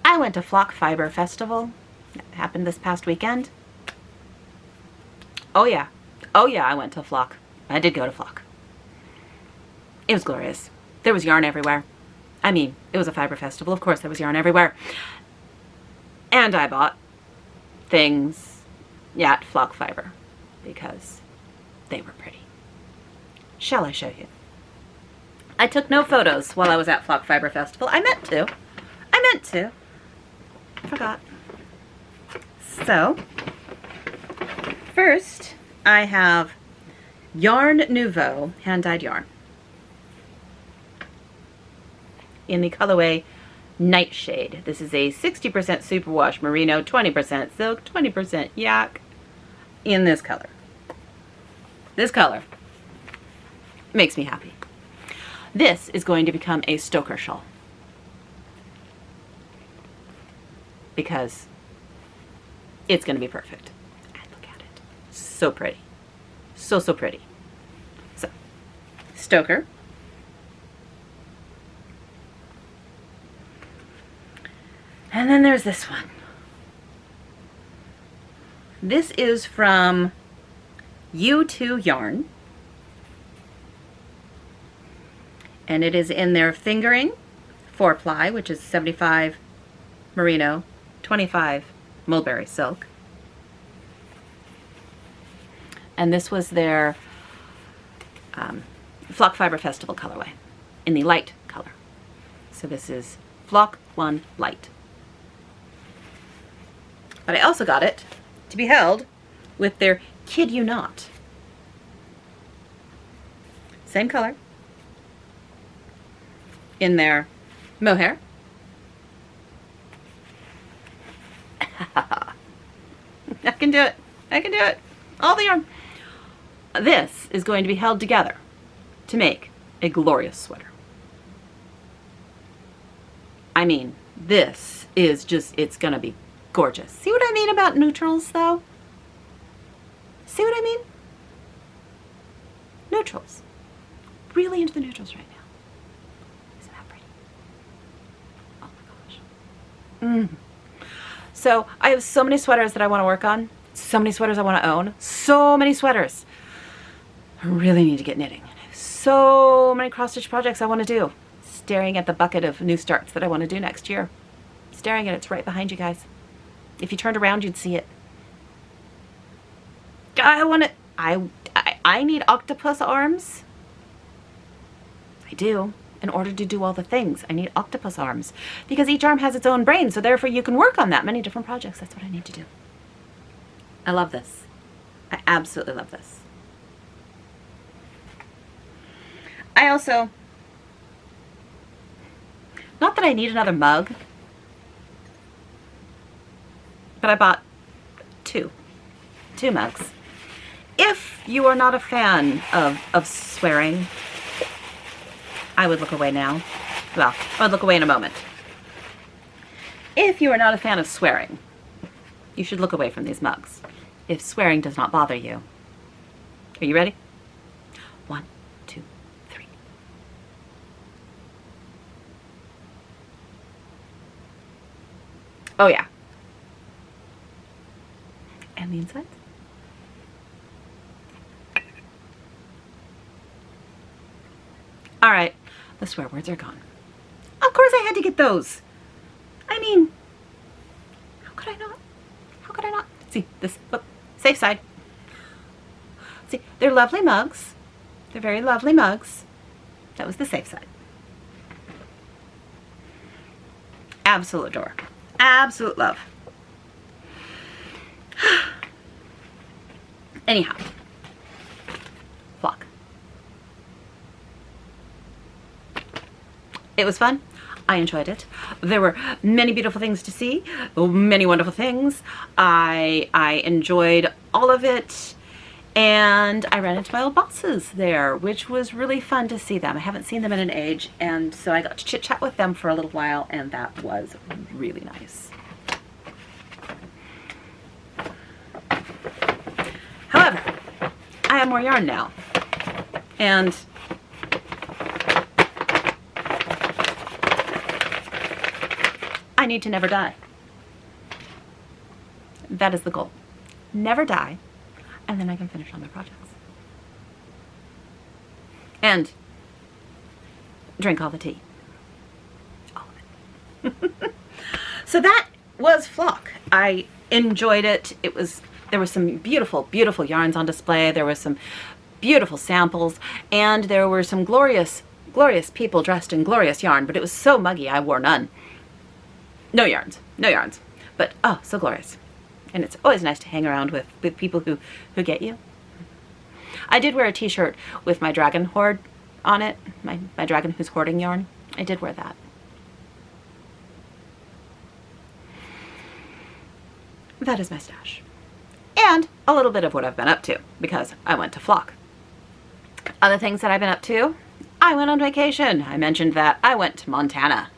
I went to Flock Fiber Festival. That happened this past weekend. Oh yeah, I went to Flock. I did go to Flock. It was glorious. There was yarn everywhere. I mean, it was a fiber festival. Of course there was yarn everywhere. And I bought things at Flock Fiber because they were pretty. Shall I show you? I took no photos while I was at Flock Fiber Festival. I meant to. I forgot. So, first I have Yarn Nouveau hand-dyed yarn in the colorway Nightshade. This is a 60% superwash merino, 20% silk, 20% yak in this color. This color makes me happy. This is going to become a Stoker shawl because it's going to be perfect. And look at it. So pretty. So pretty. So, Stoker. And then there's this one. This is from U2 Yarn. And it is in their fingering 4-ply, which is 75 merino, 25 mulberry silk. And this was their Flock Fiber Festival colorway in the light color. So this is Flock 1 Light. But I also got it to be held with their Kid You Not. Same color. In their mohair. I can do it. All the yarn. This is going to be held together to make a glorious sweater. I mean, this is just, it's going to be gorgeous. See what I mean about neutrals, though? See what I mean? Neutrals. Really into the neutrals right now. Isn't that pretty? Oh my gosh. So I have so many sweaters that I want to work on. So many sweaters I want to own. So many sweaters. I really need to get knitting. So many cross stitch projects I want to do. Staring at the bucket of new starts that I want to do next year. Staring at it's right behind you guys. If you turned around, you'd see it. I need octopus arms. I do. In order to do all the things, I need octopus arms. Because each arm has its own brain, so therefore you can work on that many different projects. That's what I need to do. I love this. I absolutely love this. I also, not that I need another mug, but I bought two mugs. If you are not a fan of swearing, I would look away now. Well, I would look away in a moment. If you are not a fan of swearing, you should look away from these mugs. If swearing does not bother you. Are you ready? 1, 2, 3. Oh yeah. And the inside? All right, the swear words are gone. Of course I had to get those. I mean, how could I not? How could I not? See, this, look, safe side. See, they're lovely mugs. They're very lovely mugs. That was the safe side. Absolute adore. Absolute love. Anyhow, flock. It was fun. I enjoyed it. There were many beautiful things to see, many wonderful things. I enjoyed all of it, and I ran into my old bosses there, which was really fun to see them. I haven't seen them in an age, and so I got to chit chat with them for a little while, and that was really nice. However, I have more yarn now, and I need to never die. That is the goal. Never die, and then I can finish all my projects. And drink all the tea. All of it. So that was Flock. I enjoyed it. There were some beautiful, beautiful yarns on display. There were some beautiful samples, and there were some glorious, glorious people dressed in glorious yarn, but it was so muggy I wore none. No yarns, but oh, so glorious. And it's always nice to hang around with people who get you. I did wear a t-shirt with my dragon hoard on it, my dragon who's hoarding yarn. I did wear that. That is my stash. And a little bit of what I've been up to, because I went to Flock. Other things that I've been up to, I went on vacation. I mentioned that I went to Montana.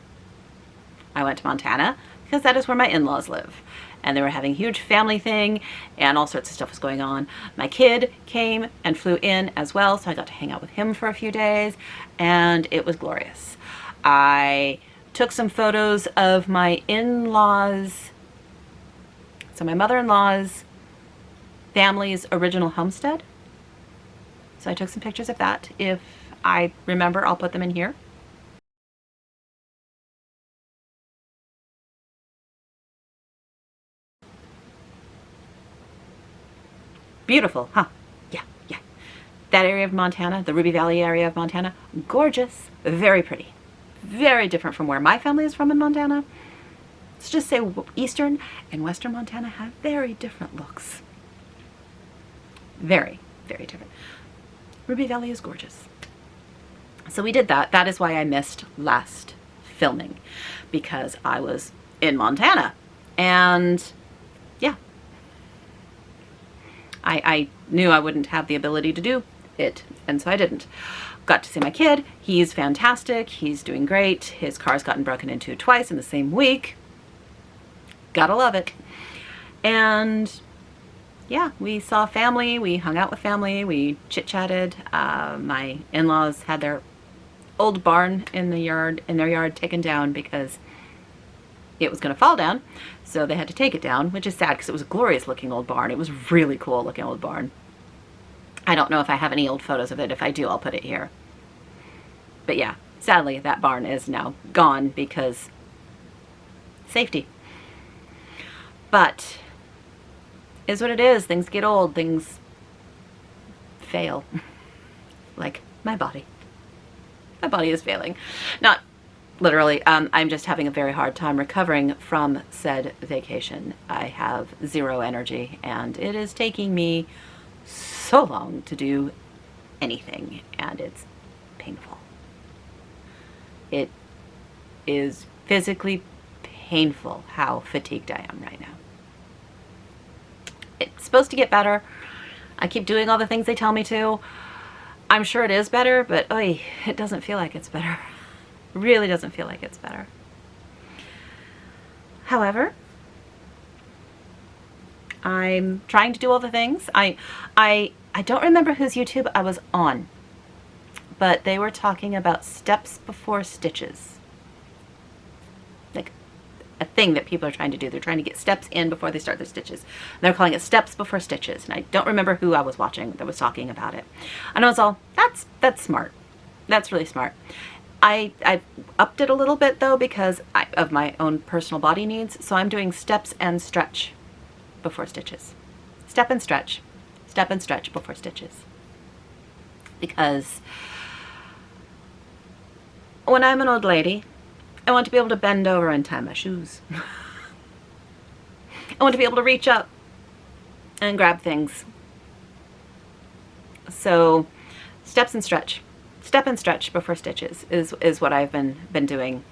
I went to Montana because that is where my in-laws live. And they were having a huge family thing and all sorts of stuff was going on. My kid came and flew in as well, so I got to hang out with him for a few days, and it was glorious. I took some photos of my in-laws, so my mother-in-law's family's original homestead. So I took some pictures of that. If I remember, I'll put them in here. Beautiful, huh? Yeah, yeah. That area of Montana, the Ruby Valley area of Montana, gorgeous, very pretty. Very different from where my family is from in Montana. Let's just say eastern and western Montana have very different looks. Very, very different. Ruby Valley is gorgeous. So we did that. That is why I missed last filming, because I was in Montana. And yeah, I knew I wouldn't have the ability to do it, and so I didn't. Got to see my kid. He's fantastic. He's doing great. His car's gotten broken into twice in the same week. Gotta love it. And yeah, we saw family. We hung out with family. We chit-chatted. My in-laws had their old barn in their yard taken down because it was going to fall down, so they had to take it down, which is sad because it was a glorious looking old barn. It was really cool looking old barn. I don't know if I have any old photos of it. If I do, I'll put it here. But yeah, sadly, that barn is now gone because safety. But is what it is. Things get old. Things fail. Like my body. My body is failing. Not literally. I'm just having a very hard time recovering from said vacation. I have zero energy, and it is taking me so long to do anything, and it's painful. It is physically painful how fatigued I am right now. It's supposed to get better. I keep doing all the things they tell me to. I'm sure it is better, but oy, it doesn't feel like it's better. It really doesn't feel like it's better. However, I'm trying to do all the things. I don't remember whose YouTube I was on, but they were talking about steps before stitches. Like a thing that people are trying to do. They're trying to get steps in before they start their stitches. And they're calling it steps before stitches. And I don't remember who I was watching that was talking about it. And I was all, that's smart. That's really smart. I upped it a little bit though because of my own personal body needs. So I'm doing steps and stretch before stitches. Step and stretch. Step and stretch before stitches. Because when I'm an old lady, I want to be able to bend over and tie my shoes. I want to be able to reach up and grab things. So steps and stretch. Step and stretch before stitches is what I've been doing.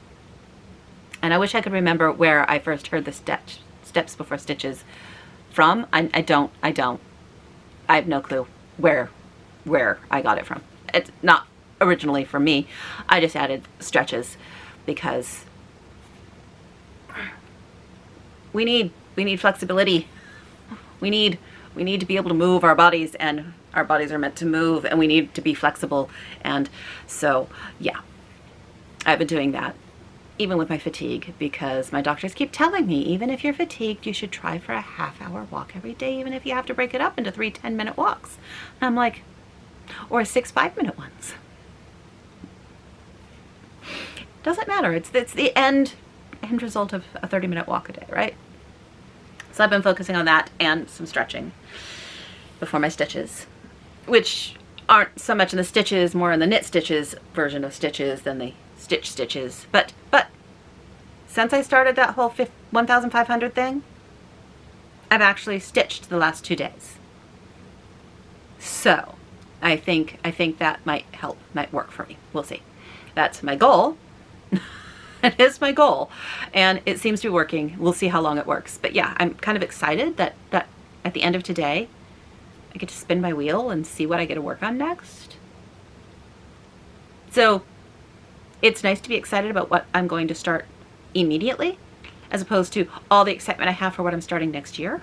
And I wish I could remember where I first heard the steps before stitches from. I don't. I have no clue where I got it from. It's not originally from me. I just added stretches because we need flexibility. We need to be able to move our bodies, and our bodies are meant to move, and we need to be flexible. And so, yeah, I've been doing that even with my fatigue, because my doctors keep telling me, even if you're fatigued, you should try for a half-hour walk every day, even if you have to break it up into 3 10-minute walks. And I'm like, or 6 5-minute ones. Doesn't matter. It's the end result of a 30-minute walk a day, right? So I've been focusing on that and some stretching before my stitches, which aren't so much in the stitches, more in the knit stitches version of stitches than the stitches. But since I started that whole 1,500 thing, I've actually stitched the last 2 days. So I think that might help, might work for me. We'll see. That's my goal. It is my goal, and it seems to be working. We'll see how long it works. But yeah, I'm kind of excited that at the end of today, I get to spin my wheel and see what I get to work on next. So it's nice to be excited about what I'm going to start immediately, as opposed to all the excitement I have for what I'm starting next year.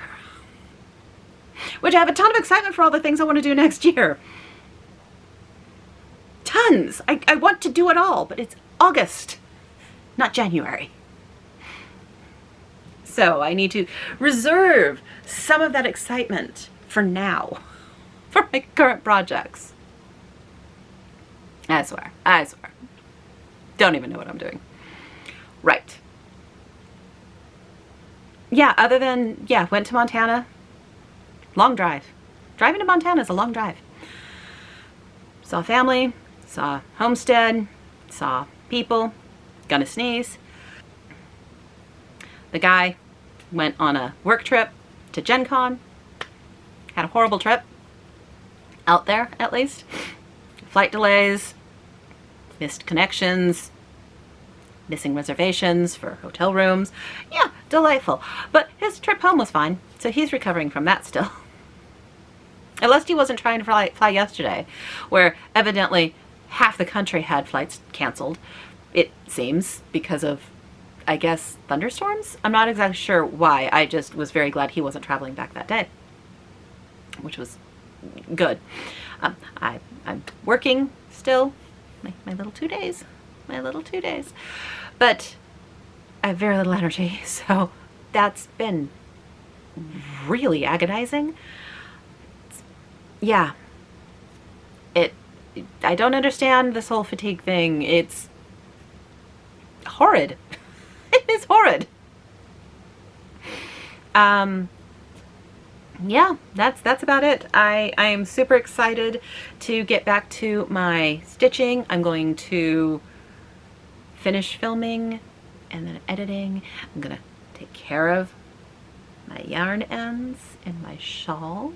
Which I have a ton of excitement for all the things I want to do next year. Tons. I want to do it all, but it's August, not January. So I need to reserve some of that excitement for now, for my current projects. I swear. Don't even know what I'm doing. Right. Yeah, other than, yeah, went to Montana. Long drive. Driving to Montana is a long drive. Saw family, saw homestead, saw people. Gonna sneeze. The guy went on a work trip to Gen Con. Had a horrible trip. Out there, at least. Flight delays. Missed connections. Missing reservations for hotel rooms. Yeah, delightful. But his trip home was fine, so he's recovering from that still. At least he wasn't trying to fly yesterday, where evidently half the country had flights canceled. It seems because of, I guess, thunderstorms? I'm not exactly sure why. I just was very glad he wasn't traveling back that day, which was good. I'm working still, my little 2 days. My little 2 days. But I have very little energy, so that's been really agonizing. Yeah, I don't understand this whole fatigue thing. It's horrid. It is horrid. Yeah, that's about it. I am super excited to get back to my stitching. I'm going to finish filming and then editing. I'm gonna take care of my yarn ends in my shawl.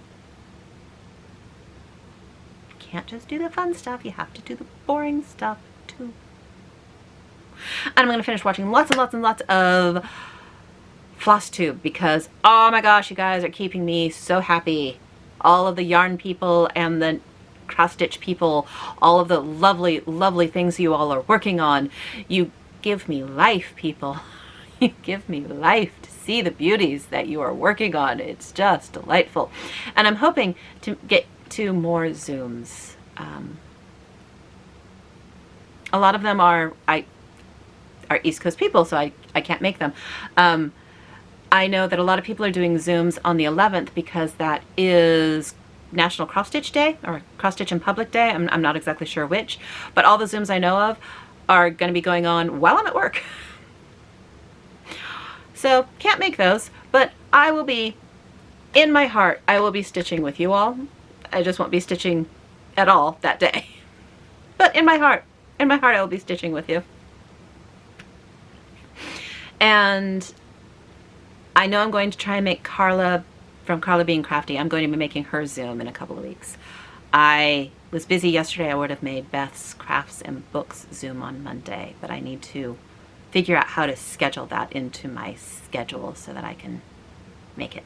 Can't just do the fun stuff, you have to do the boring stuff too. And I'm gonna finish watching lots and lots and lots of FlossTube because, oh my gosh, you guys are keeping me so happy. All of the yarn people and the cross stitch people, all of the lovely, lovely things you all are working on. You give me life, people. You give me life to see the beauties that you are working on. It's just delightful. And I'm hoping to get to more Zooms. A lot of them are East Coast people, so I can't make them. I know that a lot of people are doing Zooms on the 11th because that is National Cross Stitch Day or Cross Stitch in Public Day. I'm not exactly sure which, but all the Zooms I know of are going to be going on while I'm at work. So can't make those, but I will be, in my heart, I will be stitching with you all. I just won't be stitching at all that day. But in my heart I will be stitching with you. And I know I'm going to try and make Carla, from Carla Being Crafty, I'm going to be making her Zoom in a couple of weeks. I was busy yesterday. I would have made Beth's Crafts and Books Zoom on Monday, but I need to figure out how to schedule that into my schedule so that I can make it.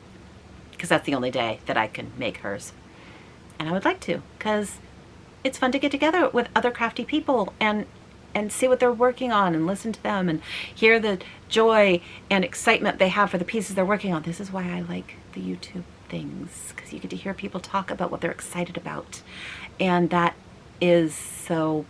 Because that's the only day that I can make hers. And I would like to, because it's fun to get together with other crafty people and see what they're working on and listen to them and hear the joy and excitement they have for the pieces they're working on. This is why I like the YouTube things, because you get to hear people talk about what they're excited about. And that is so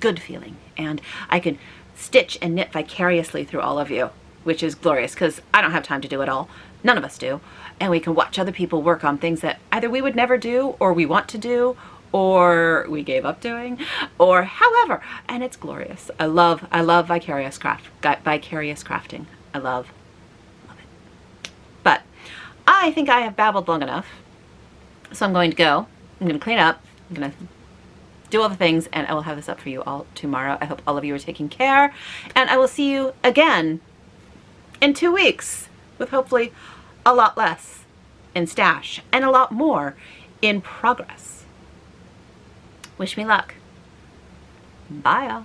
good feeling. And I can stitch and knit vicariously through all of you, which is glorious because I don't have time to do it all. None of us do. And we can watch other people work on things that either we would never do or we want to do or we gave up doing, or however, and it's glorious. I love vicarious crafting. I love it. But I think I have babbled long enough, so I'm going to go. I'm going to clean up. I'm going to do all the things, and I will have this up for you all tomorrow. I hope all of you are taking care, and I will see you again in 2 weeks with hopefully a lot less in stash and a lot more in progress. Wish me luck. Bye, y'all.